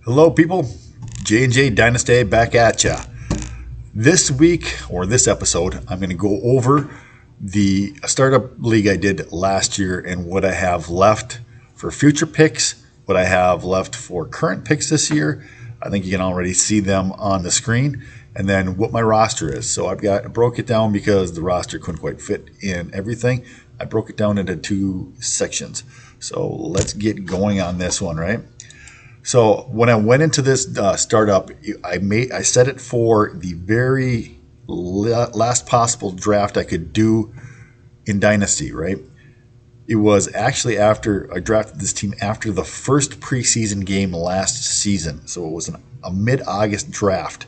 Hello, people. J&J Dynasty back at ya. This week, or this episode, I'm going to go over the startup league I did last year and what I have left for future picks, what I have left for current picks this year. I think you can already see them on the screen, and then what my roster is. So I broke it down because the roster couldn't quite fit in everything. I broke it down into two sections. So let's get going on this one, right? So when I went into this startup, I set it for the very last possible draft I could do in Dynasty, right? It was actually after I drafted this team after the first preseason game last season. So it was a mid-August draft.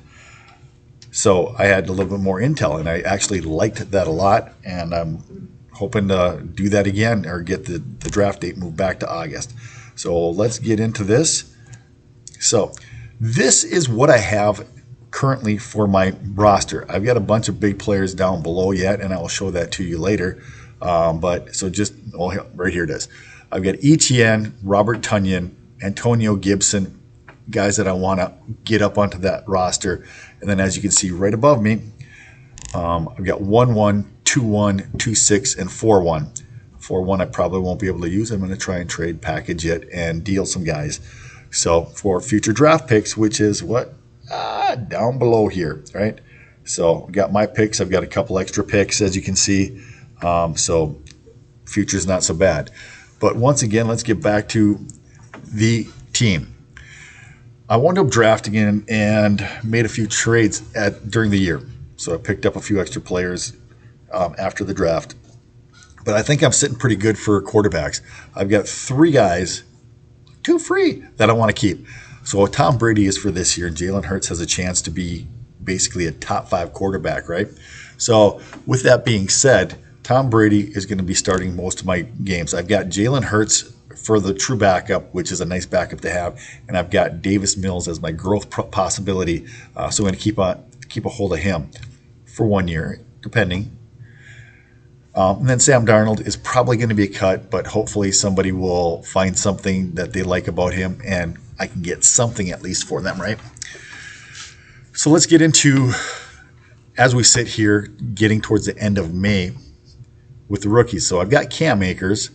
So I had a little bit more intel, and I actually liked that a lot, and I'm hoping to do that again or get the draft date moved back to August. So let's get into this. So this is what I have currently for my roster. I've got a bunch of big players down below yet, and I will show that to you later. Right here it is. I've got Etienne, Robert Tonyan, Antonio Gibson, guys that I want to get up onto that roster. And then as you can see right above me, I've got 1-1, 2-1, 2-6, and 4-1. 4-1 I probably won't be able to use. I'm going to try and trade package it and deal some guys. So for future draft picks, which is what? Down below here, right? So got my picks. I've got a couple extra picks, as you can see. So future's not so bad. But once again, let's get back to the team. I wound up drafting in and made a few trades during the year. So I picked up a few extra players after the draft. But I think I'm sitting pretty good for quarterbacks. I've got three guys, two free, that I want to keep. So Tom Brady is for this year, and Jalen Hurts has a chance to be basically a top 5 quarterback, right? So with that being said, Tom Brady is going to be starting most of my games. I've got Jalen Hurts for the true backup, which is a nice backup to have, and I've got Davis Mills as my growth possibility. So I'm going to keep a hold of him for 1 year, depending. And then Sam Darnold is probably going to be a cut, but hopefully somebody will find something that they like about him, and I can get something at least for them, right? So let's get into, as we sit here, getting towards the end of May with the rookies. So I've got Cam Akers.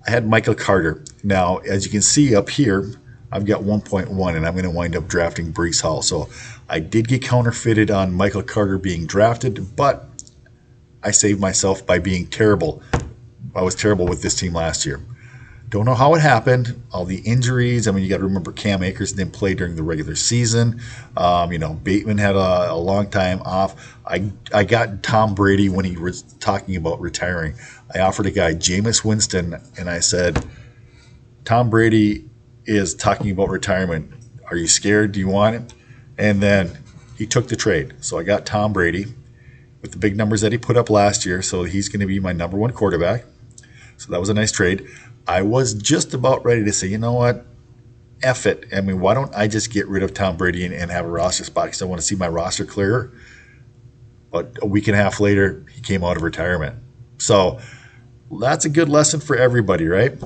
I had Michael Carter. Now, as you can see up here, I've got 1.1, and I'm going to wind up drafting Breece Hall. So I did get counterfeited on Michael Carter being drafted, but I saved myself by being terrible. I was terrible with this team last year. Don't know how it happened. All the injuries. I mean, you got to remember Cam Akers didn't play during the regular season. Bateman had a long time off. I got Tom Brady when he was talking about retiring. I offered a guy, Jameis Winston, and I said, Tom Brady is talking about retirement. Are you scared? Do you want it? And then he took the trade. So I got Tom Brady with the big numbers that he put up last year. So he's going to be my number 1 quarterback. So that was a nice trade. I was just about ready to say, you know what? F it. I mean, why don't I just get rid of Tom Brady and have a roster spot because I want to see my roster clearer. But a week and a half later, he came out of retirement. So that's a good lesson for everybody, right?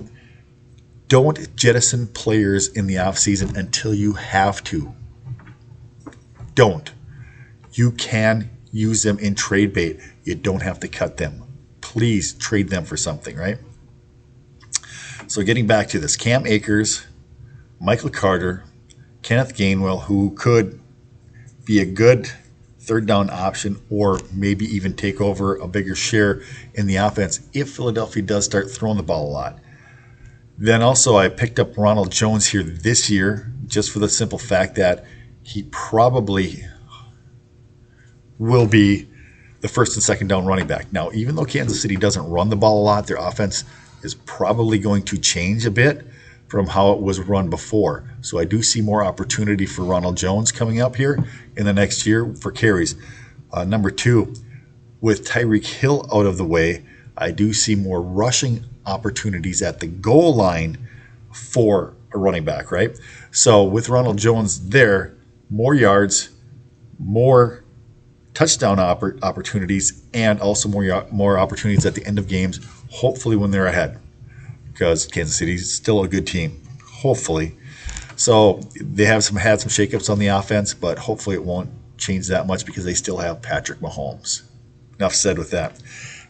Don't jettison players in the offseason until you have to. Don't. You can use them in trade bait. You don't have to cut them. Please trade them for something, right? So getting back to this, Cam Akers, Michael Carter, Kenneth Gainwell, who could be a good third down option or maybe even take over a bigger share in the offense if Philadelphia does start throwing the ball a lot. Then also I picked up Ronald Jones here this year just for the simple fact that he probably will be the first and second down running back. Now, even though Kansas City doesn't run the ball a lot, their offense is probably going to change a bit from how it was run before. So I do see more opportunity for Ronald Jones coming up here in the next year for carries. Number 2, with Tyreek Hill out of the way, I do see more rushing opportunities at the goal line for a running back, right? So with Ronald Jones there, more yards, more touchdown opportunities, and also more opportunities at the end of games, hopefully when they're ahead, because Kansas City is still a good team, hopefully. So they have had some shakeups on the offense, but hopefully it won't change that much because they still have Patrick Mahomes. Enough said with that.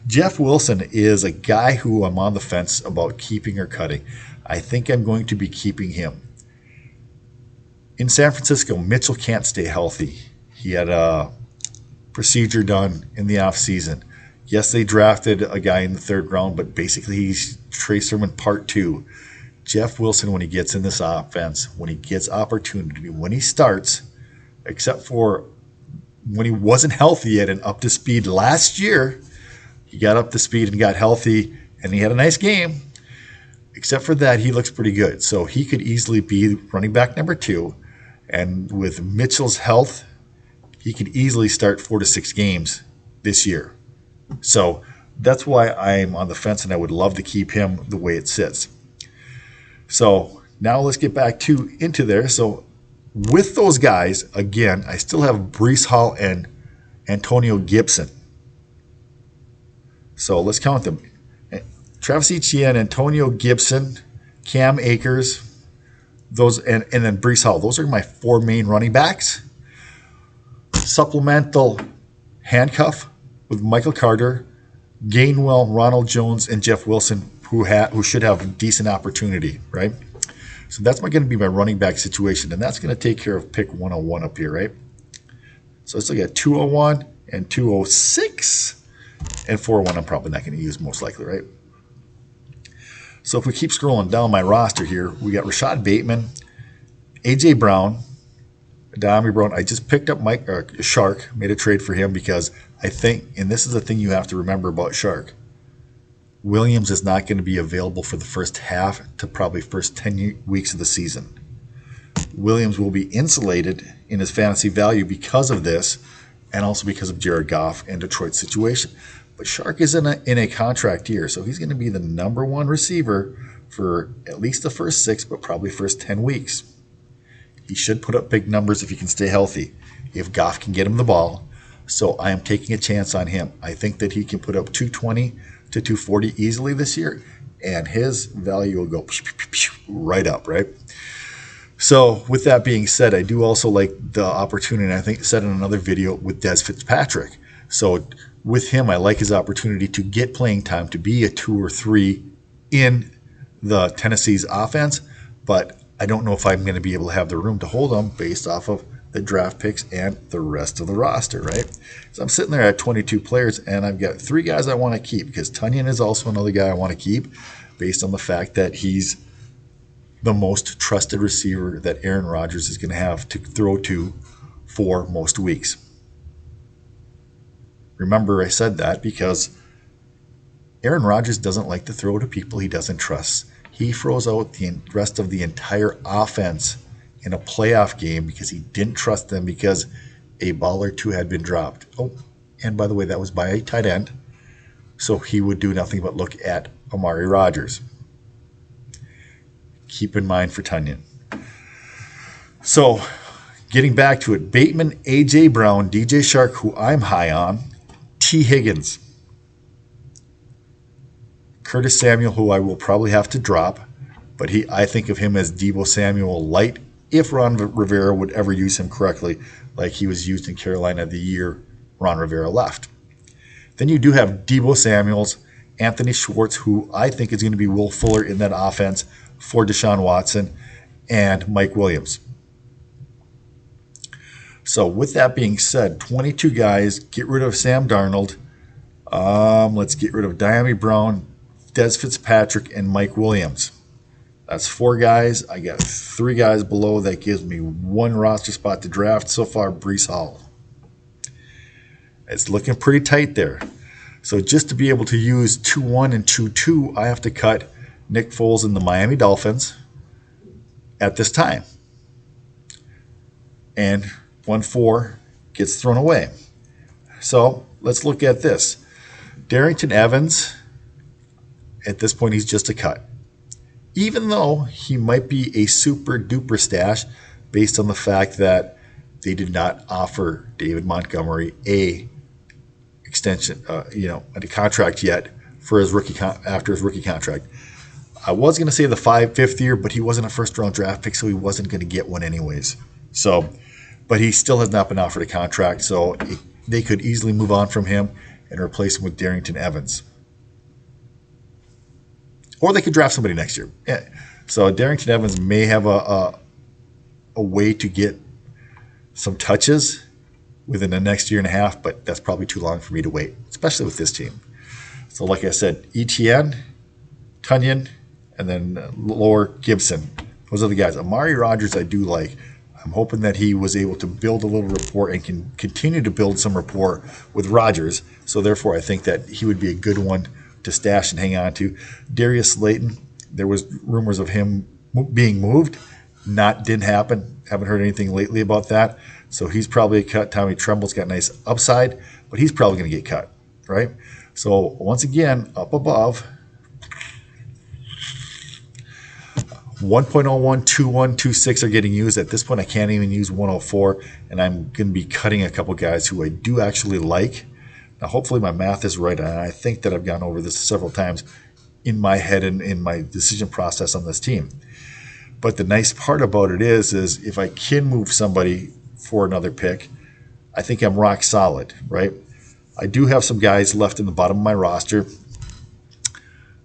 Jeff Wilson is a guy who I'm on the fence about keeping or cutting. I think I'm going to be keeping him. In San Francisco, Mitchell can't stay healthy. He had a procedure done in the offseason. Yes, they drafted a guy in the third round, but basically he's Trey Sermon part 2. Jeff Wilson, when he gets in this offense, when he gets opportunity, when he starts, except for when he wasn't healthy yet and up to speed last year, he got up to speed and got healthy, and he had a nice game. Except for that, he looks pretty good. So he could easily be running back number 2. And with Mitchell's health, he could easily start 4 to 6 games this year. So that's why I'm on the fence, and I would love to keep him the way it sits. So now let's get back into there. So with those guys, again, I still have Breece Hall and Antonio Gibson. So let's count them. Travis Etienne, Antonio Gibson, Cam Akers, those, and then Breece Hall. Those are my 4 main running backs. Supplemental handcuff with Michael Carter, Gainwell, Ronald Jones, and Jeff Wilson, who should have decent opportunity, right? So that's going to be my running back situation, and that's going to take care of pick 101 up here, right? So let's look at 201 and 206, and 401 I'm probably not going to use most likely, right? So if we keep scrolling down my roster here, we got Rashad Bateman, A.J. Brown, Dami Brown. I just picked up Mike Shark, made a trade for him because I think, and this is the thing you have to remember about Shark, Williams is not going to be available for the first half to probably first 10 weeks of the season. Williams will be insulated in his fantasy value because of this, and also because of Jared Goff and Detroit's situation. But Shark is in a contract year, so he's going to be the number 1 receiver for at least the first 6, but probably first 10 weeks. He should put up big numbers if he can stay healthy, if Goff can get him the ball. So I am taking a chance on him. I think that he can put up 220 to 240 easily this year, and his value will go right up, right? So with that being said, I do also like the opportunity, I think I said in another video, with Dez Fitzpatrick. So with him, I like his opportunity to get playing time, to be a 2 or 3 in the Tennessee's offense, but I don't know if I'm going to be able to have the room to hold him based off of the draft picks and the rest of the roster, right? So I'm sitting there at 22 players, and I've got 3 guys I want to keep, because Tunyon is also another guy I want to keep based on the fact that he's the most trusted receiver that Aaron Rodgers is going to have to throw to for most weeks. Remember, I said that because Aaron Rodgers doesn't like to throw to people he doesn't trust. He throws out the rest of the entire offense in a playoff game because he didn't trust them because a ball or 2 had been dropped. Oh, and by the way, that was by a tight end. So he would do nothing but look at Amari Rodgers. Keep in mind for Tunyon. So getting back to it, Bateman, A.J. Brown, DJ Shark, who I'm high on, T. Higgins, Curtis Samuel, who I will probably have to drop, but I think of him as Deebo Samuel light if Ron Rivera would ever use him correctly, like he was used in Carolina the year Ron Rivera left. Then you do have Deebo Samuels, Anthony Schwartz, who I think is going to be Will Fuller in that offense for Deshaun Watson, and Mike Williams. So with that being said, 22 guys, get rid of Sam Darnold. Let's get rid of Dami Brown, Dez Fitzpatrick, and Mike Williams. That's 4 guys. I got 3 guys below. That gives me 1 roster spot to draft. So far, Breece Hall. It's looking pretty tight there. So just to be able to use 2-1 and 2-2, I have to cut Nick Foles and the Miami Dolphins at this time. And 1-4 gets thrown away. So let's look at this. Darrington Evans, at this point, he's just a cut. Even though he might be a super duper stash based on the fact that they did not offer David Montgomery a extension, a contract yet for his after his rookie contract. I was going to say the fifth year, but he wasn't a first-round draft pick, so he wasn't going to get one anyways. So, but he still has not been offered a contract, so they could easily move on from him and replace him with Darrington Evans. Or they could draft somebody next year. Yeah. So Darrington Evans may have a way to get some touches within the next year and a half, but that's probably too long for me to wait, especially with this team. So like I said, ETN, Tunyon, and then lower Gibson. Those are the guys. Amari Rodgers I do like. I'm hoping that he was able to build a little rapport and can continue to build some rapport with Rodgers. So therefore, I think that he would be a good one to stash and hang on to. Darius Slayton, there was rumors of him being moved. Didn't happen. Haven't heard anything lately about that. So he's probably a cut. Tommy Tremble's got a nice upside, but he's probably going to get cut, right? So once again, up above, 1.01, 21, 26 are getting used. At this point, I can't even use 104, and I'm going to be cutting a couple guys who I do actually like. Now, hopefully my math is right, and I think that I've gone over this several times in my head and in my decision process on this team. But the nice part about it is if I can move somebody for another pick, I think I'm rock solid, right? I do have some guys left in the bottom of my roster.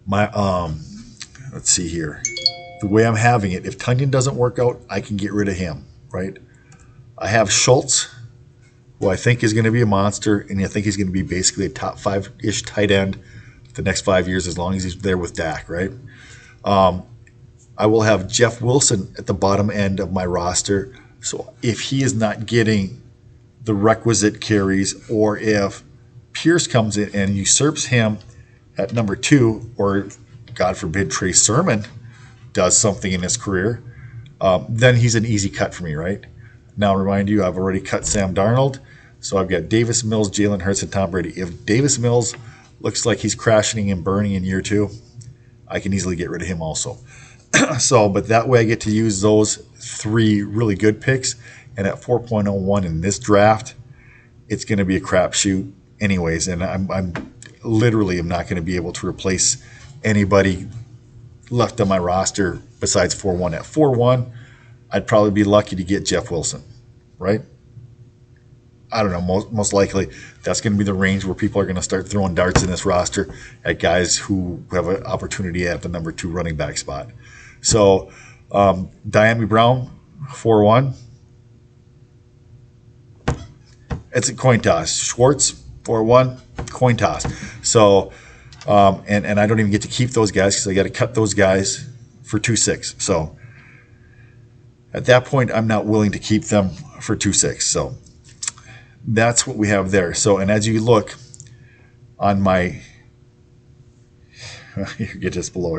Let's see here. The way I'm having it, if Tunyon doesn't work out, I can get rid of him, right? I have Schultz, who I think is going to be a monster, and I think he's going to be basically a top 5-ish tight end the next 5 years as long as he's there with Dak, right? I will have Jeff Wilson at the bottom end of my roster. So if he is not getting the requisite carries, or if Pierce comes in and usurps him at number 2, or God forbid Trey Sermon does something in his career, then he's an easy cut for me, right? Now, remind you, I've already cut Sam Darnold, so I've got Davis Mills, Jalen Hurts, and Tom Brady. If Davis Mills looks like he's crashing and burning in year 2, I can easily get rid of him also. But that way I get to use those 3 really good picks, and at 4.01 in this draft, it's going to be a crapshoot anyways, and I'm literally am not going to be able to replace anybody left on my roster besides 4-1. At 4-1, I'd probably be lucky to get Jeff Wilson, right? I don't know. Most likely, that's going to be the range where people are going to start throwing darts in this roster at guys who have an opportunity at the number 2 running back spot. So, Diami Brown, 4-1. It's a coin toss. Schwartz, 4-1, coin toss. So, and I don't even get to keep those guys because I got to cut those guys for 2-6. So at that point, I'm not willing to keep them for 2-6. So that's what we have there. So, and as you look on my, you get just below,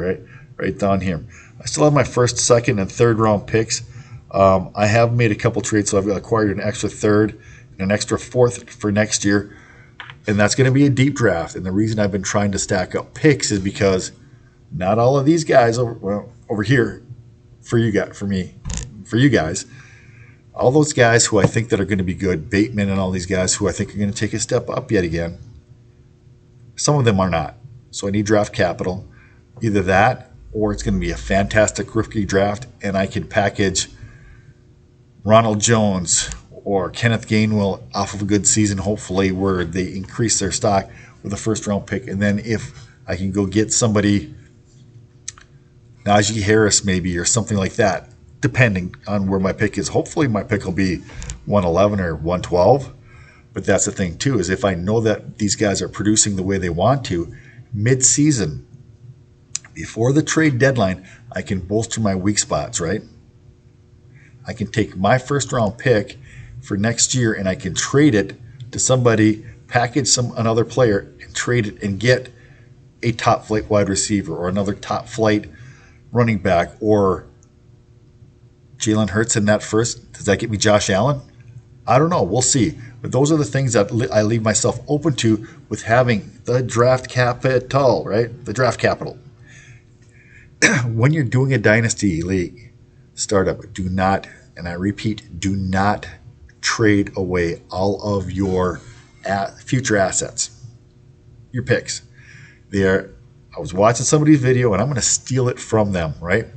right down here. I still have my first, second, and third round picks. I have made a couple trades, so I've acquired an extra third and an extra fourth for next year. And that's going to be a deep draft. And the reason I've been trying to stack up picks is because not all of these guys over here for you guys, all those guys who I think that are going to be good, Bateman and all these guys who I think are going to take a step up yet again, some of them are not. So I need draft capital. Either that or it's going to be a fantastic rookie draft and I can package Ronald Jones or Kenneth Gainwell off of a good season, hopefully, where they increase their stock with a first-round pick. And then if I can go get somebody, Najee Harris maybe, or something like that, depending on where my pick is. Hopefully my pick will be 111 or 112. But that's the thing, too, is if I know that these guys are producing the way they want to, mid-season, before the trade deadline, I can bolster my weak spots, right? I can take my first-round pick for next year and I can trade it to somebody, package another player and trade it and get a top flight wide receiver or another top flight running back or Jalen Hurts in that first. Does that get me Josh Allen? I don't know. We'll see. But those are the things that I leave myself open to with having the draft capital, right? The draft capital. When you're doing a dynasty league startup, do not, and I repeat, do not trade away all of your future assets, your picks. They are I was watching somebody's video and I'm going to steal it from them, right?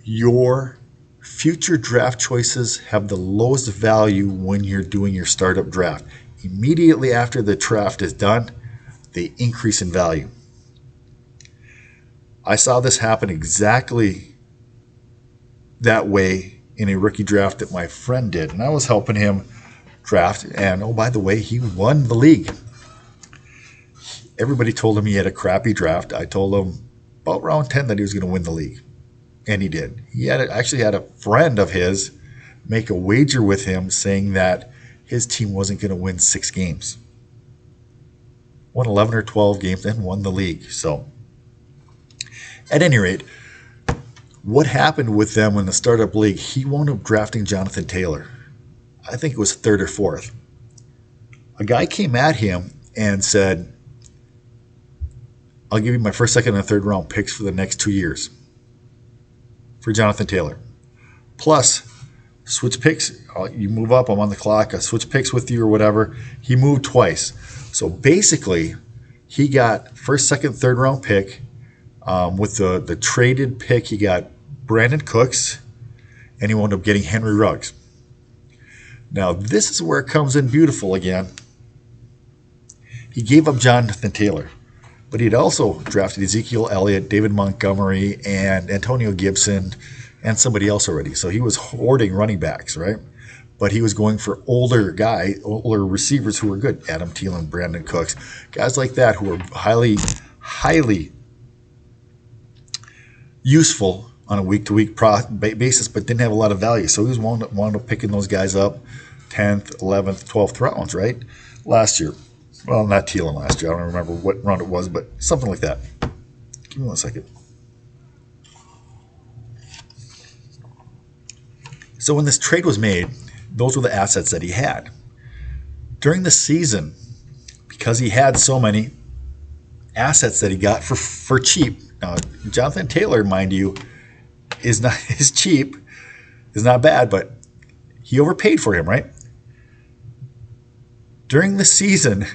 Your future draft choices have the lowest value when you're doing your startup draft. Immediately after the draft is done, they increase in value. I saw this happen exactly that way in a rookie draft that my friend did, and I was helping him draft, and oh, by the way, he won the league. Everybody told him he had a crappy draft. I told him about round 10 that he was going to win the league, and he did. He actually had a friend of his make a wager with him saying that his team wasn't going to win 6 games. Won 11 or 12 games and won the league. So at any rate, what happened with them in the startup league, he wound up drafting Jonathan Taylor. I think it was 3rd or 4th. A guy came at him and said, I'll give you my 1st, 2nd, and 3rd round picks for the next 2 years for Jonathan Taylor. Plus, switch picks. You move up, I'm on the clock. I switch picks with you or whatever. He moved twice. So basically, he got 1st, 2nd, 3rd round pick. With the traded pick, he got Brandon Cooks, and he wound up getting Henry Ruggs. Now, this is where it comes in beautiful again. He gave up Jonathan Taylor, but he'd also drafted Ezekiel Elliott, David Montgomery, and Antonio Gibson, and somebody else already. So he was hoarding running backs, right? But he was going for older receivers who were good. Adam Thielen, Brandon Cooks, guys like that who were highly useful on a week-to-week basis, but didn't have a lot of value. So he was wound up picking those guys up 10th, 11th, 12th rounds, right? Last year. Well, not Thielen last year. I don't remember what round it was, but something like that. Give me 1 second. So when this trade was made, those were the assets that he had. During the season, because he had so many assets that he got for cheap. Now, Jonathan Taylor, mind you, is cheap, is not bad, but he overpaid for him, right? During the season,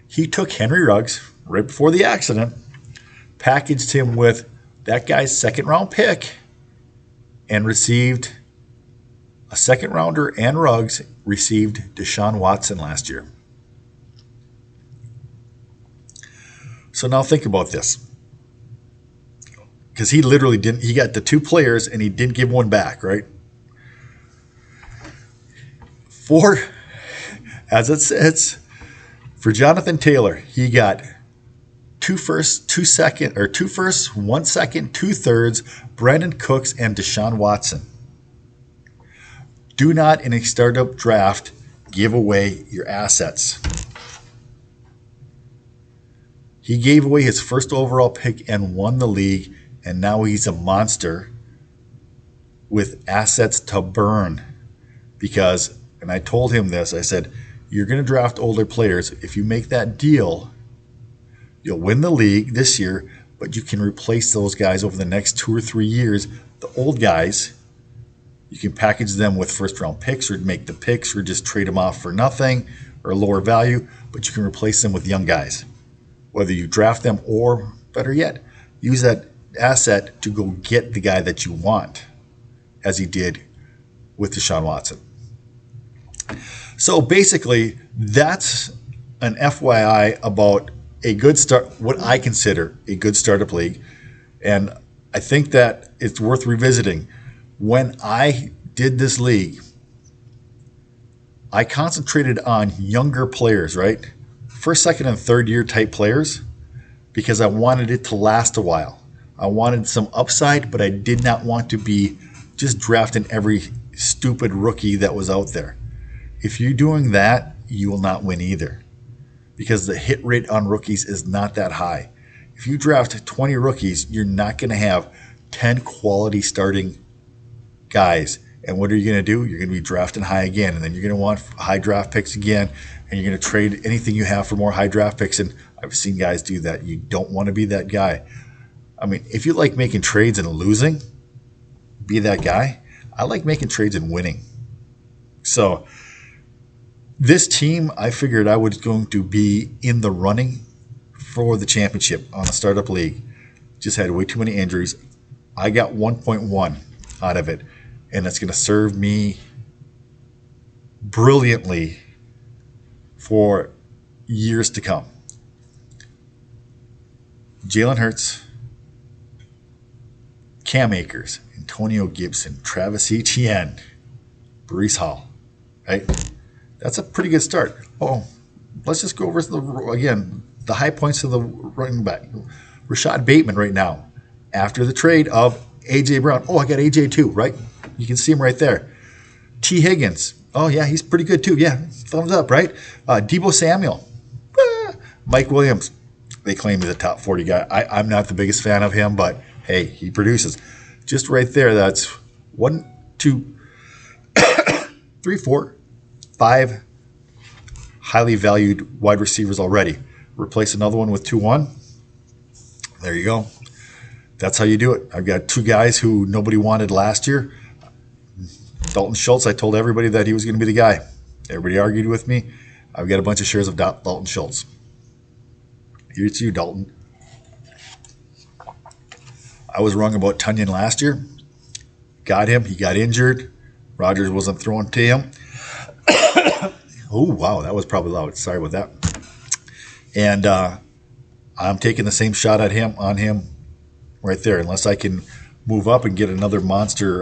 he took Henry Ruggs right before the accident, packaged him with that guy's 2nd round pick, and received a 2nd rounder, and Ruggs received Deshaun Watson last year. So now think about this. Because he literally didn't, he got the 2 players and he didn't give one back, right? As it says, for Jonathan Taylor, he got 2 firsts, 2 second, or 2 firsts, 1 second, 2 thirds, Brandon Cooks, and Deshaun Watson. Do not, in a startup draft, give away your assets. He gave away his 1st overall pick and won the league, and now he's a monster with assets to burn. Because, and I told him this, I said, you're going to draft older players. If you make that deal, you'll win the league this year, but you can replace those guys over the next 2 or 3 years. The old guys, you can package them with 1st round picks or make the picks or just trade them off for nothing or lower value, but you can replace them with young guys. Whether you draft them or, better yet, use that asset to go get the guy that you want, as he did with Deshaun Watson. So basically, that's an FYI about a good start, what I consider a good startup league. And I think that it's worth revisiting. When I did this league, I concentrated on younger players, right? 1st, 2nd, and 3rd year type players, because I wanted it to last a while. I wanted some upside, but I did not want to be just drafting every stupid rookie that was out there. If you're doing that, you will not win either, because the hit rate on rookies is not that high. If you draft 20 rookies, you're not going to have 10 quality starting guys. And what are you going to do? You're going to be drafting high again, and then you're going to want high draft picks again, and you're going to trade anything you have for more high draft picks. And I've seen guys do that. You don't want to be that guy. I mean, if you like making trades and losing, be that guy. I like making trades and winning. So this team, I figured I was going to be in the running for the championship on a startup league. Just had way too many injuries. I got 1.1 out of it, and it's going to serve me brilliantly for years to come. Jalen Hurts, Cam Akers, Antonio Gibson, Travis Etienne, Breece Hall. Right? That's a pretty good start. Oh, let's just go over the high points of the running back. Rashad Bateman right now, after the trade of A.J. Brown. Oh, I got A.J. too, right? You can see him right there. T. Higgins. Oh, yeah, he's pretty good too. Yeah, thumbs up, right? Deebo Samuel. Mike Williams. They claim he's a top 40 guy. I'm not the biggest fan of him, but hey, he produces. Just right there, that's 1, 2, 3, 4, 5 highly valued wide receivers already. Replace another one with 2-1. There you go. That's how you do it. I've got 2 guys who nobody wanted last year. Dalton Schultz, I told everybody that he was going to be the guy. Everybody argued with me. I've got a bunch of shares of Dalton Schultz. Here's you, Dalton. I was wrong about Tunyon last year. Got him. He got injured. Rodgers wasn't throwing to him. Oh, wow. That was probably loud. Sorry about that. And I'm taking the same shot at him on him right there. Unless I can move up and get another monster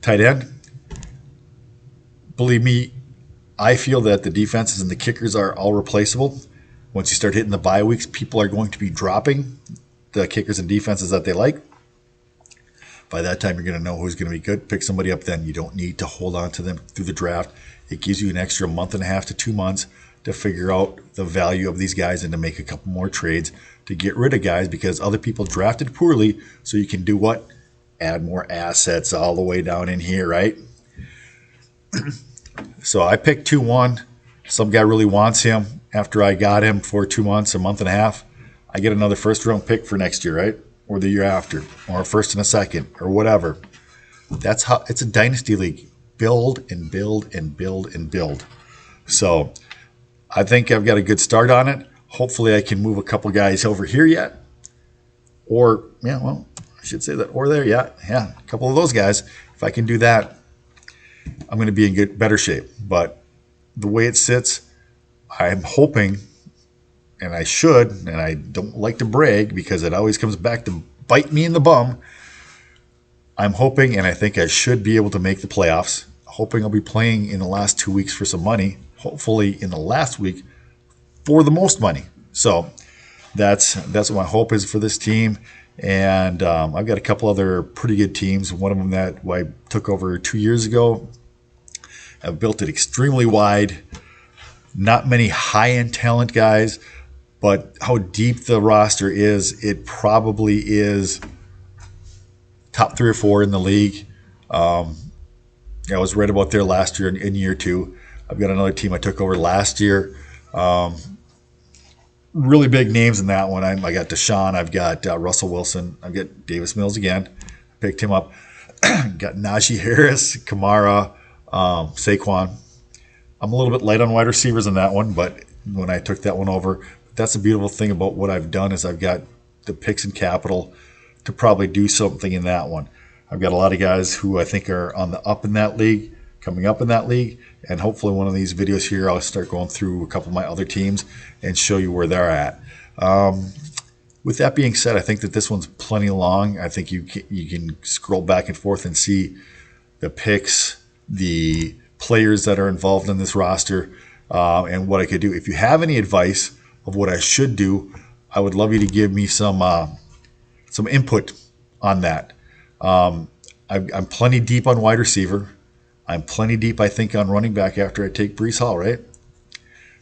tight end. Believe me, I feel that the defenses and the kickers are all replaceable. Once you start hitting the bye weeks, people are going to be dropping the kickers and defenses that they like. By that time, you're going to know who's going to be good. Pick somebody up then. You don't need to hold on to them through the draft. It gives you an extra month and a half to 2 months to figure out the value of these guys and to make a couple more trades to get rid of guys because other people drafted poorly. So you can do what? Add more assets all the way down in here, right? So I picked 2-1. Some guy really wants him. After I got him for 2 months, a month and a half, I get another first-round pick for next year, right? Or the year after, or a first and a second, or whatever. That's how it's a dynasty league. Build and build and build and build. So I think I've got a good start on it. Hopefully I can move a couple guys over here yet. Or, yeah, well, I should say that. Or there, yeah, a couple of those guys. If I can do that, I'm going to be in better shape. But the way it sits, I'm hoping, and I should, and I don't like to brag because it always comes back to bite me in the bum. I'm hoping, and I think I should be able to make the playoffs. Hoping I'll be playing in the last 2 weeks for some money. Hopefully in the last week for the most money. So that's what my hope is for this team. And I've got a couple other pretty good teams. One of them that I took over 2 years ago. I've built it extremely wide. Not many high-end talent guys, but how deep the roster is, it probably is top 3 or 4 in the league. I was right about there last year in year 2. I've got another team I took over last year. Really big names in that one. I got Deshaun. I've got Russell Wilson. I've got Davis Mills again. Picked him up. Got Najee Harris, Kamara, Saquon. I'm a little bit light on wide receivers in that one, but when I took that one over, that's the beautiful thing about what I've done is I've got the picks and capital to probably do something in that one. I've got a lot of guys who I think are on the up in that league, coming up in that league, and hopefully one of these videos here I'll start going through a couple of my other teams and show you where they're at. With that being said, I think that this one's plenty long. I think you can scroll back and forth and see the picks, the players that are involved in this roster, and what I could do. If you have any advice of what I should do, I would love you to give me some input on that. I'm plenty deep on wide receiver. I'm plenty deep, I think, on running back after I take Breece Hall, right?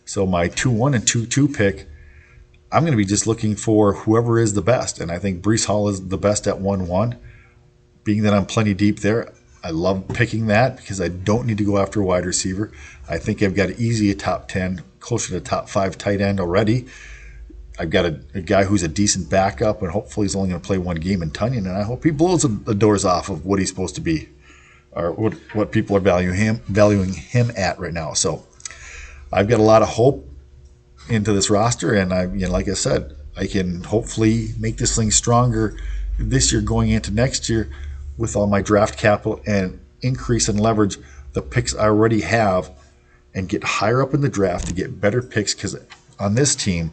So my 2-1 and 2-2 pick, I'm going to be just looking for whoever is the best. And I think Breece Hall is the best at 1-1. Being that I'm plenty deep there, I love picking that because I don't need to go after a wide receiver. I think I've got easy a top 10, closer to top 5 tight end already. I've got a guy who's a decent backup, and hopefully he's only going to play one game in Tunyon, and I hope he blows the doors off of what he's supposed to be, or what people are valuing him at right now. So I've got a lot of hope into this roster, and like I said, I can hopefully make this thing stronger this year going into next year with all my draft capital and increase and leverage the picks I already have and get higher up in the draft to get better picks. Because on this team,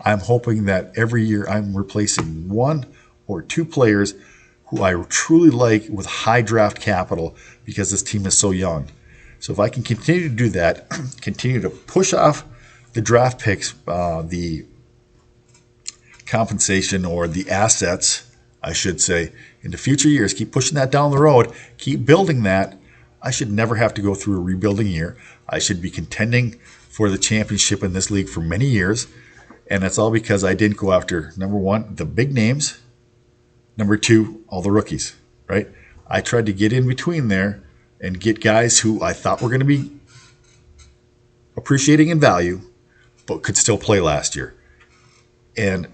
I'm hoping that every year I'm replacing one or two players who I truly like with high draft capital because this team is so young. So if I can continue to do that, continue to push off the draft picks, the compensation or the assets, I should say, into future years, keep pushing that down the road, keep building that, I should never have to go through a rebuilding year. I should be contending for the championship in this league for many years. And that's all because I didn't go after, number one, the big names, number two, all the rookies, right? I tried to get in between there and get guys who I thought were going to be appreciating in value, but could still play last year. And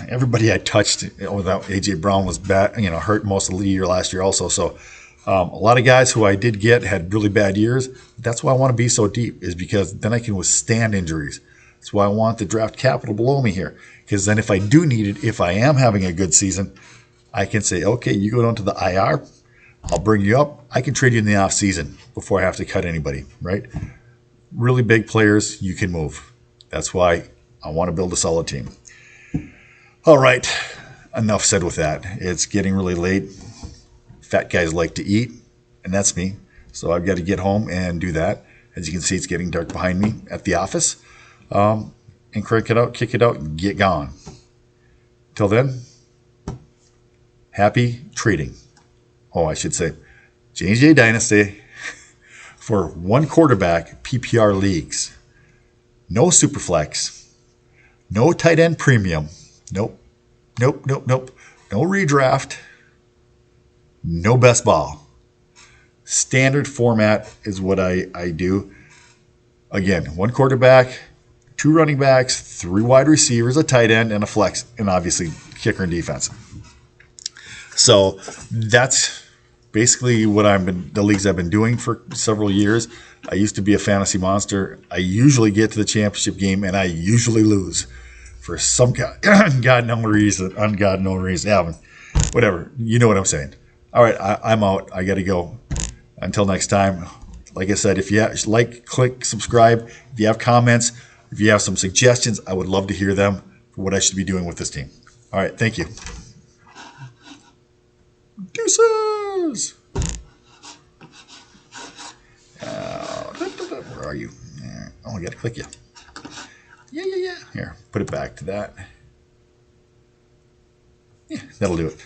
everybody I touched, without A.J. Brown was bad, hurt most of the year last year also. So a lot of guys who I did get had really bad years. That's why I want to be so deep, is because then I can withstand injuries. That's why I want the draft capital below me here. Because then if I do need it, if I am having a good season, I can say, okay, you go down to the IR, I'll bring you up. I can trade you in the off season before I have to cut anybody, right? Really big players, you can move. That's why I want to build a solid team. All right, enough said with that. It's getting really late. Fat guys like to eat, and that's me. So I've got to get home and do that. As you can see, it's getting dark behind me at the office. And crank it out, kick it out, and get gone. Till then, happy trading. Oh, I should say, J&J Dynasty for one quarterback PPR leagues. No Superflex. No tight end premium. Nope. No redraft. No best ball. Standard format is what I do. Again, one quarterback, two running backs, three wide receivers, a tight end, and a flex, and obviously kicker and defense. So that's basically what the leagues I've been doing for several years. I used to be a fantasy monster. I usually get to the championship game, and I usually lose for some ungodly reason. Yeah, whatever. You know what I'm saying. All right, I'm out. I got to go. Until next time, like I said, if you like, click, subscribe. If you have comments, if you have some suggestions, I would love to hear them for what I should be doing with this team. All right, thank you. Deuces! Where are you? Oh, I got to click you. Yeah. Here, put it back to that. Yeah, that'll do it.